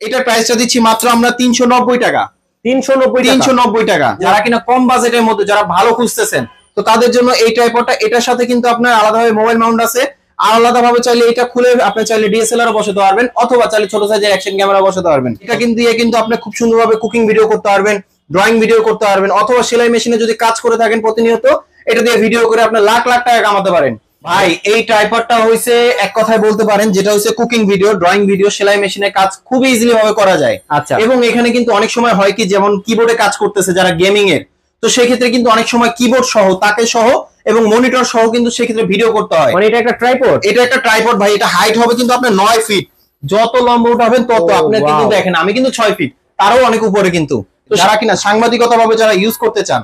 এটার প্রাইসটা দিচ্ছি মাত্র আমরা 390 টাকা। 390 টাকা। যারা কিনা কম বাজেটের মধ্যে যারা ভালো খুঁজতেছেন তো তাদের জন্য এই ট্রাইপডটা, এটার সাথে কিন্তু আপনার আলাদাভাবে মোবাইল মাউন্ট আছে, আর আলাদাভাবে চাইলে এটা খুলে আপনি চাইলে ডিএসএলআর বসাতে পারবেন, অথবা চাইলে ছোট সাইজের অ্যাকশন ক্যামেরা বসাতে পারবেন। এটা কিন্তু আপনি খুব সুন্দরভাবে কুকিং ভিডিও করতে পারবেন, ড্রয়িং ভিডিও করতে পারবেন, অথবা সেলাই মেশিনে যদি কাজ করে থাকেন প্রতিনিয়ত এটা দিয়ে ভিডিও করে আপনি লাখ লাখ টাকা কামাতে পারেন। ভাই এই ট্রাইপডটা হইছে এক কথায় বলতে পারেন যেটা হইছে কুকিং ভিডিও, ড্রয়িং ভিডিও, সেলাই মেশিনে কাজ খুব ইজিলি ভাবে করা যায়। আচ্ছা, এবং এখানে কিন্তু অনেক সময় হয় কি, যেমন কিবোর্ডে কাজ করতেছে যারা গেমিং এর, তো সেই ক্ষেত্রে কিন্তু অনেক সময় কিবোর্ড সহ, তাকে সহ এবং মনিটর সহ কিন্তু সেই ক্ষেত্রে ভিডিও করতে হয়। মানে এটা একটা ট্রাইপড? এটা একটা ট্রাইপড ভাই। এটা হাইট হবে কিন্তু আপনার 9 ফিট। যত লম্বা উঠাবেন তত আপনি কিন্তু দেখেন আমি কিন্তু 6 ফিট, তারও অনেক উপরে কিন্তু। তো যারা কিনা সাংবাদিকতা ভাবে যারা ইউজ করতে চান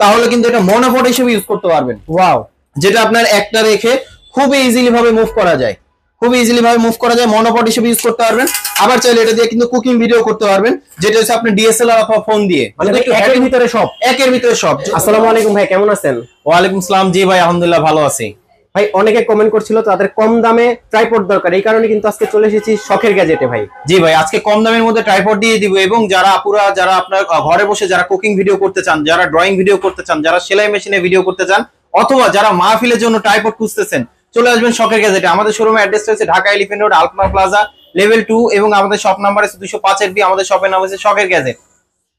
তাহলে কিন্তু এটা মনোপড হিসেবে ইউজ করতে পারবেন। ওয়াও, যেটা আপনার একটা রেখে খুবই ইজিলি ভাবে মুভ করা যায়, খুবই ইজিলি ভাবে মুভ করা যায়, মনোপড হিসেবে ইউজ করতে পারবেন। আবার চাইলে এটা দিয়ে কিন্তু কুকিং ভিডিও করতে পারবেন, যেটা হচ্ছে আপনি ডিএসএলআর অথবা ফোন দিয়ে। মানে একের ভিতরে সব, একের ভিতরে সব। আসসালামু আলাইকুম ভাই, কেমন আছেন? ওয়ালাইকুম আসসালাম। জি ভাই আলহামদুলিল্লাহ ভালো আছি। ভাই অনেকে কমেন্ট করছিল তাদের কম দামে ট্রাইপড দরকার, এই কারণে কিন্তু আজকে চলে এসেছি শখের গ্যাজেটে ভাই। জি ভাই, আজকে কম দামের মধ্যে ট্রাইপড দিয়ে দিব, এবং যারা আপুরা যারা আপনার ঘরে বসে যারা কুকিং ভিডিও করতে চান, যারা ড্রয়িং ভিডিও করতে চান, যারা সেলাই মেশিনে ভিডিও করতে চান, অথবা যারা মাহফিলের জন্য ট্রাইপড খুঁজতেছেন, চলে আসবেন শখের গ্যাজেটে। আমাদের শোরুমের অ্যাড্রেস হচ্ছে ঢাকা এলিফ্যান্ট রোড, আলপনা প্লাজা, লেভেল 2, এবং আমাদের শপ নাম্বার আছে 205 বি। আমাদের শপের নাম হচ্ছে শখের গ্যাজেট।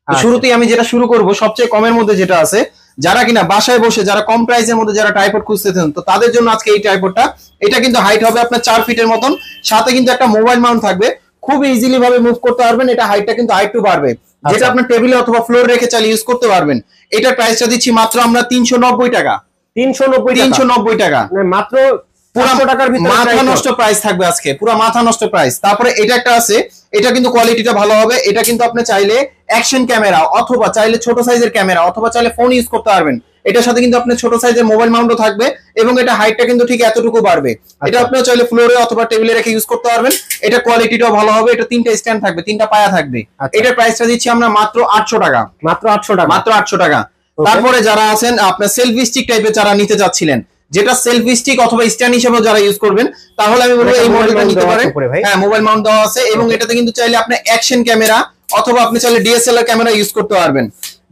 শুরুতেই আমি যেটা শুরু করব সবচেয়ে কমের মধ্যে যেটা আছে, যারা কিনা বাসায় বসে যারা কম প্রাইসের মধ্যে যারা ট্রাইপড খুঁজতেছেন তো তাদের জন্য আজকে এই ট্রাইপডটা। এটা কিন্তু হাইট হবে আপনার 4 ফিটের মতন, সাথে কিন্তু একটা মোবাইল মাউন্ট থাকবে, খুব ইজিলি ভাবে মুভ করতে পারবেন। এটা হাইটটা কিন্তু আরেকটু বাড়বে, যেটা আপনার টেবিলে অথবা ফ্লোর রেখে চালিয়ে ইউজ করতে পারবেন। এটার প্রাইসটা দিচ্ছি মাত্র আমরা 390 টাকা। 390 টাকা, মাত্র পুরো টাকার ভিতরে মাথা নষ্ট প্রাইস থাকবে আজকে, পুরো মাথা নষ্ট প্রাইস। তারপরে এটা একটা আছে, এটা কিন্তু কোয়ালিটিটা ভালো হবে। এটা কিন্তু আপনি চাইলে অ্যাকশন ক্যামেরা, অথবা চাইলে ছোট সাইজের ক্যামেরা, অথবা চাইলে ফোন ইউজ করতে পারবেন। এটার সাথে কিন্তু আপনি ছোট সাইজের মোবাইল মাউন্টও থাকবে, এবং এটা হাইটটা কিন্তু ঠিক এতটুকু বাড়বে। এটা আপনি চাইলে ফ্লোরে অথবা টেবিলে রেখে ইউজ করতে পারবেন। এটা কোয়ালিটিটাও ভালো হবে। এটা 3টা স্ট্যান্ড থাকবে, 3টা পায়া থাকবে। এটার প্রাইসটা দিচ্ছি আমরা মাত্র 800 টাকা। মাত্র 800 টাকা, মাত্র 800 টাকা। তারপরে যারা আছেন আপনার সেলফি স্টিক টাইপের যারা নিতে চাচ্ছিলেন, যেটা সেলফি স্টিক অথবা স্ট্যান্ড হিসেবে যারা ইউজ করবেন, তাহলে আমি বলবো এই মডেলটা নিতে পারেন। হ্যাঁ, মোবাইল মাউন্ট দেওয়া আছে, এবং এটাতে কিন্তু চাইলে আপনি অ্যাকশন ক্যামেরা অথবা আপনি চাইলে ডিএসএলআর ক্যামেরা ইউজ করতে পারবেন।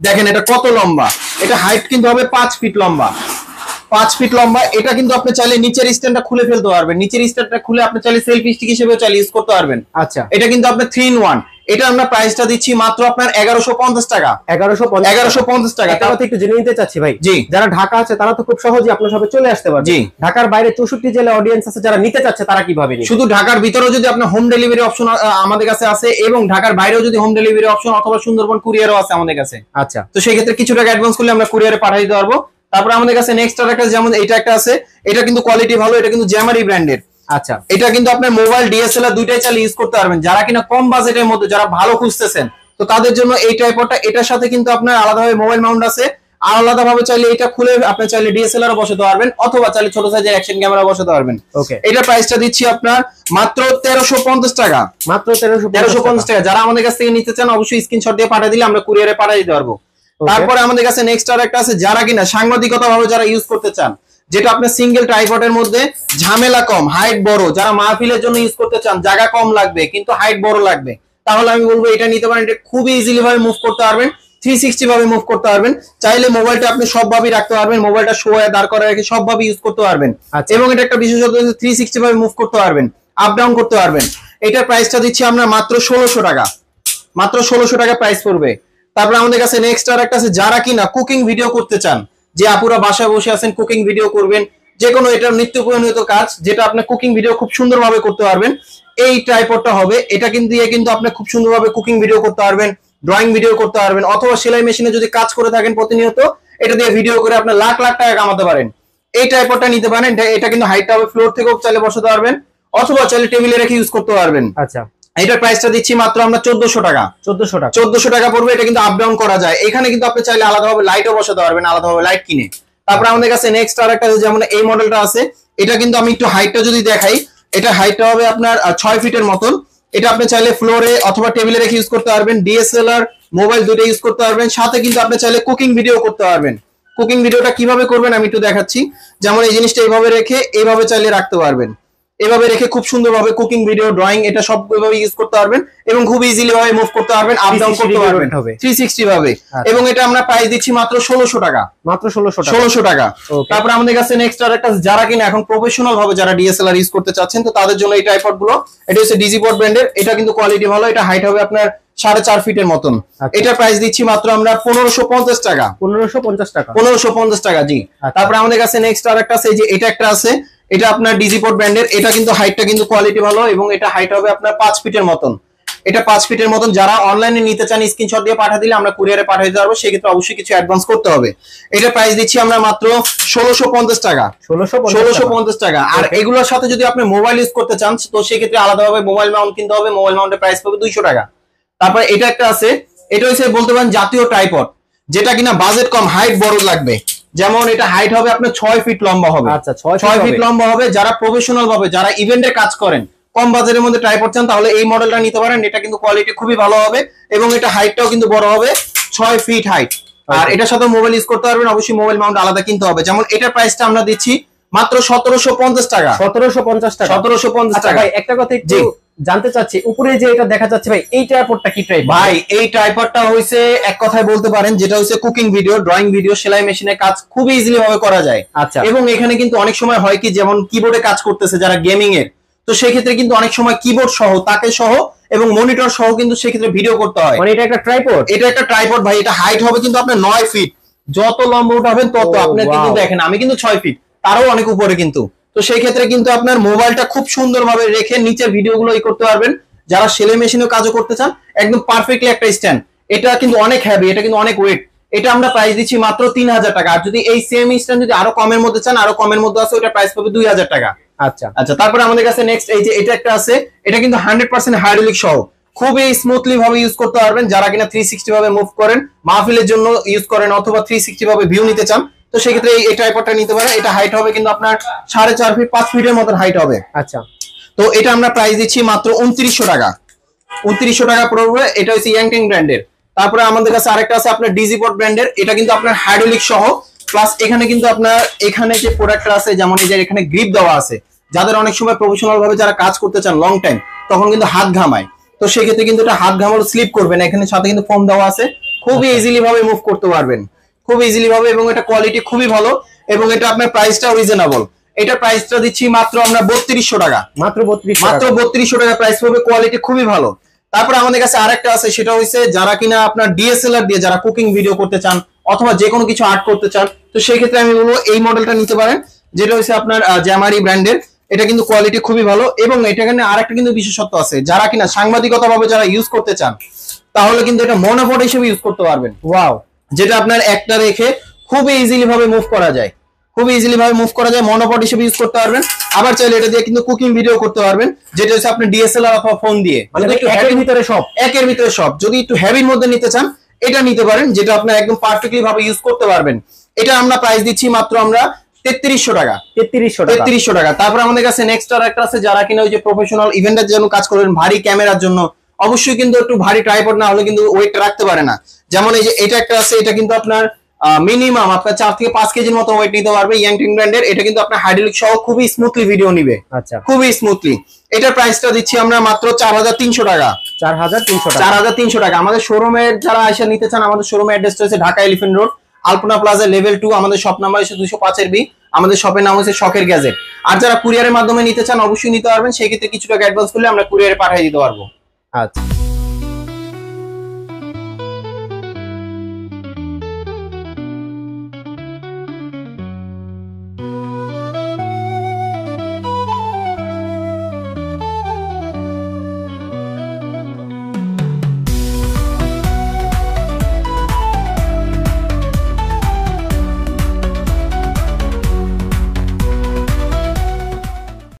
দেখেন এটা কত লম্বা, এটা হাইট কিন্তু হবে 5 ফিট লম্বা, 5 ফিট লম্বা। এটা কিন্তু আপনি চাইলে নিচের স্ট্যান্ডটা খুলে ফেলতে পারবেন, নিচের স্ট্যান্ডটা খুলে আপনি চাইলে সেলফি স্টিক হিসেবে চাইলে ইউজ করতে পারবেন। আচ্ছা, এটা কিন্তু আপনার 3 in 1। এটা আমরা প্রাইসটা দিচ্ছি মাত্র আপনার 1150 টাকা। 1150 টাকা। একটা কথা একটু জেনে নিতে চাচ্ছি ভাই, জি, যারা ঢাকা আছে তারা তো খুব সহজেই আপনার সবে চলে আসতে পারবে। জি, ঢাকার বাইরে 64 জেলা অডিয়েন্স আছে যারা নিতে চাচ্ছে, তারা কিভাবে নিবে? শুধু ঢাকার ভিতরেও যদি আপনার হোম ডেলিভারি অপশন আমাদের কাছে আছে, এবং ঢাকার বাইরেও যদি হোম ডেলিভারি অপশন অথবা সুন্দরবন কুরিয়ারও আছে আমাদের কাছে। আচ্ছা, তো সেই ক্ষেত্রে কিছু টাকা অ্যাডভান্স করলে আমরা কুরিয়ারে পাঠিয়ে দিতে পারবো। তারপর আমাদের কাছে নেক্সট একটা যেমন এটা একটা আছে, এটা কিন্তু কোয়ালিটি ভালো, এটা কিন্তু জ্যামারি ব্র্যান্ডের। আচ্ছা, এটা কিন্তু আপনার মোবাইল ডিএসএলআর দুইটাই চালিয়ে ইউজ করতে পারবেন। যারা কিনা কম বাজেটের মধ্যে যারা ভালো খুঁজতেছেন তো তাদের জন্য এই ট্রাইপডটা। এটার সাথে কিন্তু আপনার আলাদাভাবে মোবাইল মাউন্ট আছে, আর আলাদাভাবে চাইলে এটা খুলে আপনি চাইলে ডিএসএলআর বসাতে পারবেন, অথবা চাইলে ছোট সাইজের অ্যাকশন ক্যামেরা বসাতে পারবেন। ওকে, এটা প্রাইসটা দিচ্ছি আপনার মাত্র 1350 টাকা। মাত্র 1350 টাকা। যারা আমাদের কাছ থেকে নিতে চান অবশ্যই স্ক্রিনশট দিয়ে পাঠিয়ে দিলে আমরা কুরিয়ারে পাঠিয়ে দিতে পারবো। তারপরে আমাদের কাছে নেক্সট আর একটা আছে, যারা কিনা সাংবাদিকতা ভাবে যারা ইউজ করতে চান, যেটা আপনার সিঙ্গেল ট্রাইপডের মধ্যে ঝামেলা কম, হাইট বড়, যারা মাহফিলের জন্য ইউজ করতে চান, জায়গা কম লাগবে কিন্তু হাইট বড় লাগবে, তাহলে আমি বলবো এটা নিতে পারেন। এটা খুবই ইজিলি ভাবে মুভ করতে পারবেন, 360 ভাবে মুভ করতে পারবেন। চাইলে মোবাইলটা আপনি সবভাবেই রাখতে পারবেন, মোবাইলটা শোয়ে দাঁড় করে রেখে সবভাবে ইউজ করতে পারবেন। এবং এটা একটা বিশেষত্ব 360 ভাবে মুভ করতে পারবেন, আপ ডাউন করতে পারবেন। এটার প্রাইসটা দিচ্ছি আমরা মাত্র 1600 টাকা। মাত্র 1600 টাকা প্রাইস পড়বে। তারপর আমাদের কাছে নেক্সট আর একটা আছে, যারা কিনা কুকিং ভিডিও করতে চান, যে আপুরা বাসায় বসে আছেন কুকিং ভিডিও করবেন, যে কোনো এটা নিত্য প্রয়োজনীয় কাজ যেটা আপনি কুকিং ভিডিও খুব সুন্দরভাবে করতে পারবেন, এই ট্রাইপডটা হবে। এটা কিন্তু আপনি খুব সুন্দরভাবে কুকিং ভিডিও করতে পারবেন, ড্রয়িং ভিডিও করতে পারবেন, অথবা সেলাই মেশিনে যদি কাজ করে থাকেন প্রতিনিয়ত এটা দিয়ে ভিডিও করে আপনি লাখ লাখ টাকা কামাতে পারেন। এই ট্রাইপডটা নিতে পারেন। এটা কিন্তু হাইটটা হবে ফ্লোর থেকেও চাইলে বসাতে পারবেন, অথবা চাইলে টেবিলে রেখে ইউজ করতে পারবেন। আচ্ছা, এটার প্রাইসটা দিচ্ছি মাত্র আমরা 1400 টাকা। 1400 টাকা পড়বে। এটা কিন্তু আপ ডাউন করা যায়। এখানে কিন্তু আপনি চাইলে আলাদাভাবে লাইটও বসাতে পারবেন, আলাদাভাবে লাইট কিনে। তারপর আমাদের কাছে নেক্সট আর একটা যেমন এই মডেলটা আছে, এটা কিন্তু আমি একটু হাইটটা যদি দেখাই, এটা হাইটটা হবে আপনার 6 ফিটের মতন। এটা আপনি চাইলে ফ্লোরে অথবা টেবিলে রেখে ইউজ করতে পারবেন, ডিএসএলআর মোবাইল দুটো ইউজ করতে পারবেন, সাথে কিন্তু আপনি চাইলে কুকিং ভিডিও করতে পারবেন। কুকিং ভিডিওটা কিভাবে করবেন আমি একটু দেখাচ্ছি। যেমন এই জিনিসটা এইভাবে রেখে এইভাবে চাইলে রাখতে পারবেন, এভাবে রেখে খুব সুন্দরভাবে কুকিং ভিডিও ড্রয়িং এটা সব এভাবে ইউজ করতে পারবেন এবং খুব ইজিলি ভাবে মুভ করতে পারবেন, আপ ডাউন করতে পারবেন 360 ভাবে। এবং এটা আমরা প্রাইস দিচ্ছি মাত্র 1600 টাকা, মাত্র 1600 টাকা। তারপর আমাদের কাছে নেক্সট আর একটা যারা কিনা এখন প্রফেশনাল ভাবে যারা ডিএসএলআর ইউজ করতে চাচ্ছেন তো তাদের জন্য এই ট্রাইপড গুলো, এটা হচ্ছে ডিজিপড ব্র্যান্ডের, এটা কিন্তু কোয়ালিটি ভালো, এটা হাইট হবে আপনার 4.5 ফিটের মতন। এটা প্রাইস দিচ্ছি মাত্র আমরা 1550 টাকা, 1550 টাকা জি। তারপর আমাদের কাছে নেক্সট আর একটা আছে, যে এটা একটা আছে, এটা আপনার ডিজিপড ব্র্যান্ডের, এটা কিন্তু হাইটটা কিন্তু কোয়ালিটি ভালো এবং এটা হাইট হবে আপনার 5 ফিটের মতন, এটা 5 ফিটের মতন। যারা অনলাইনে নিতে চান স্ক্রিনশট দিয়ে পাঠিয়ে দিলে আমরা কুরিয়ারে পাঠিয়ে দিতে পারবো, সেক্ষেত্রে অবশ্যই কিছু অ্যাডভান্স করতে হবে। এটা প্রাইস দিচ্ছি আমরা মাত্র 1650 টাকা, 1650 টাকা। আর এগুলোর সাথে যদি আপনি মোবাইল ইউজ করতে চান তো সেক্ষেত্রে আলাদাভাবে মোবাইল মাউন্ট কিনতে হবে, মোবাইল মাউন্টের প্রাইস পাবে 200 টাকা। তারপর এটা একটা আছে, এটা হচ্ছে বলতে পারেন জাতীয় ট্রাইপড, যেটা কিনা বাজেট কম, হাইট বড় লাগবে। যেমন এটা হাইট হবে আপনার 6 ফিট লম্বা হবে, আচ্ছা 6 ফিট লম্বা হবে। যারা প্রফেশনাল ভাবে যারা ইভেন্টে কাজ করেন, কম বাজেটের মধ্যে ট্রাইপড চান, তাহলে এই মডেলটা নিতে পারেন। এটা কিন্তু কোয়ালিটি খুবই ভালো হবে এবং এটা হাইটটাও কিন্তু বড় হবে, 6 ফিট হাইট। আর এটার সাথে মোবাইল ইউজ করতে পারবেন, অবশ্যই মোবাইল মাউন্ট আলাদা কিনতে হবে। যেমন এটার প্রাইসটা আমরা দিচ্ছি মাত্র 1750 টাকা, 1750 টাকা, 1750 টাকা। টাকা। ভাই একটা কথা একটু জানতে চাচ্ছি, উপরে যে এটা দেখা যাচ্ছে ভাই, এই ট্রাইপডটা কি ট্রাইপড? ভাই এই ট্রাইপডটা হইছে এক কথায় বলতে পারেন যেটা হচ্ছে কুকিং ভিডিও, ড্রয়িং ভিডিও, সেলাই মেশিনে কাজ খুব ইজিলি ভাবে করা যায়। আচ্ছা। এবং এখানে কিন্তু অনেক সময় হয় কি, যেমন কিবোর্ডে কাজ করতেছে যারা গেমিং এর, তো সেক্ষেত্রে কিন্তু অনেক সময় কিবোর্ড সহ, তাকে সহ এবং মনিটর সহ কিন্তু সেক্ষেত্রে ভিডিও করতে হয়। মানে এটা একটা ট্রাইপড? এটা একটা ট্রাইপড ভাই, এটা হাইট হবে কিন্তু আপনার 9 ফিট, যত লম্বা উঠাবেন তত আপনার কিন্তু দেখেন আমি কিন্তু 6 ফিট, তারও অনেক উপরে কিন্তু। তো সেই ক্ষেত্রে কিন্তু আপনার মোবাইলটা খুব সুন্দরভাবে রেখে নিচের ভিডিওগুলো করতে পারবেন। যারা সেলাই মেশিনেও কাজও করতে চান, একদম পারফেক্টলি একটা স্ট্যান্ড। এটা কিন্তু অনেক হেভি, এটা কিন্তু অনেক ওয়েট। এটা আমরা প্রাইস দিচ্ছি মাত্র 3000 টাকা। আর যদি এই সেম স্ট্যান্ড যদি আরো কমের মধ্যে চান, আরো কমের মধ্যে আছে, ওটা প্রাইস পাবে 2000 টাকা। আচ্ছা আচ্ছা। তারপরে আমাদের কাছে নেক্সট এই যে এটা একটা আছে, এটা কিন্তু 100% হাইড্রোলিক সহ, খুবই স্মুথলি ভাবে ইউজ করতে পারবেন। যারা কিনা 360 ভাবে মুভ করেন, মাহফিলের জন্য ইউজ করেন, অথবা 360 ভাবে ভিউ নিতে চান, তো সেক্ষেত্রে এই ট্রাইপডটা নিতে পারেন। এটা হাইট হবে কিন্তু আপনার 4.5 ফিট, 5 ফিটের মতন হাইট হবে। আচ্ছা। তো এটা আমরা প্রাইস দিচ্ছি মাত্র 2900 টাকা, 2900 টাকা পড়বে। এটা হচ্ছে ইয়াংটিং ব্র্যান্ডের। তারপরে আমাদের কাছে আরেকটা আছে আপনার ডিজিপড ব্র্যান্ডের, এটা কিন্তু আপনার হাইড্রোলিক সহ, প্লাস এখানে কিন্তু আপনার এখানে যে প্রোডাক্টটা আছে, যেমন এই যে এখানে গ্রিপ দেওয়া আছে, যাদের অনেক সময় প্রফেশনাল ভাবে যারা কাজ করতে চান লং টাইম, তখন কিন্তু হাত ঘামায়, তো সেক্ষেত্রে কিন্তু এটা হাত ঘামালো স্লিপ করবে না। এখানে সাথে কিন্তু ফোম দেওয়া আছে, খুবই ইজিলি ভাবে মুভ করতে পারবেন, খুব ইজিলি ভাবে, এবং এটা কোয়ালিটি খুবই ভালো এবং এটা আপনার প্রাইসটাও রিজনেবল। এটা প্রাইসটা দিচ্ছি মাত্র আমরা 3200 টাকা, মাত্র 3200 টাকা প্রাইস পাবে, কোয়ালিটি খুবই ভালো। তারপরে আমাদের কাছে আরেকটা আছে, সেটা হচ্ছে যারা কিনা আপনার ডিএসএলআর দিয়ে যারা কুকিং ভিডিও করতে চান অথবা যে কোনো কিছু আর্ট করতে চান, তো সেই ক্ষেত্রে আমি বলবো এই মডেলটা নিতে পারেন, যেটা হচ্ছে আপনার জ্যামারি ব্র্যান্ডের। এটা কিন্তু কোয়ালিটি খুবই ভালো এবং এটা এখানে আরেকটা কিন্তু বিশেষত্ব আছে, যারা কিনা সাংবাদিকতা ভাবে যারা ইউজ করতে চান, তাহলে কিন্তু এটা মনোপড হিসেবে ইউজ করতে পারবেন। ওয়াও, যেটা আপনার একটা রেখে খুবই ইজিলি ভাবে মুভ করা যায়, খুবই ইজিলি ভাবে মুভ করা যায়, মনোপড হিসেবে ইউজ করতে পারবেন। আবার চাইলে এটা দিয়ে কিন্তু কুকিং ভিডিও করতে পারবেন, যেটা হচ্ছে আপনি ডিএসএলআর অথবা ফোন দিয়ে। মানে একের ভিতরে সব, একের ভিতরে সব। যদি একটু হেভির মধ্যে নিতে চান, এটা নিতে পারেন, যেটা আপনার একদম পারফেক্টলি ভাবে ইউজ করতে পারবেন। এটা আমরা প্রাইস দিচ্ছি মাত্র আমরা 3300 টাকা, 3300 টাকা। তারপর আমাদের কাছে নেক্সট আর একটা আছে, যারা কিনা ওই যে প্রফেশনাল ইভেন্টের জন্য কাজ করবেন, ভারী ক্যামেরার জন্য, অবশ্যই কিন্তু একটু ভারী ট্রাইপড না হলে কিন্তু ওয়েট রাখতে পারে না। যেমন এই যে এটা একটা আছে, এটা কিন্তু আপনার মিনিমাম আপনার 4 থেকে 5 কেজির মতো ওয়েট নিতে পারবে, ইয়াংটিং ব্র্যান্ডের। এটা কিন্তু আপনার হাইড্রোলিক সহ খুবই স্মুথলি ভিডিও নিবে, আচ্ছা খুবই স্মুথলি। এটার প্রাইসটা দিচ্ছি আমরা মাত্র 4300 টাকা, 4300 টাকা। আমাদের শোরুমের যারা এসে নিতে চান, আমাদের শোরুমের অ্যাড্রেসটা হচ্ছে ঢাকা এলিফ্যান্ট রোড, আলপনা প্লাজা লেভেল 2। আমাদের শপ নাম্বার হচ্ছে 205 বি। আমাদের শপের নাম হচ্ছে শখের গ্যাজেট। আর যারা কুরিয়ারের মাধ্যমে নিতে চান, অবশ্যই নিতে পারবেন, সেই ক্ষেত্রে কিছু টাকা অ্যাডভান্স করলে আমরা কুরিয়ারে পাঠিয়ে দিতে পারবো। আচ্ছা।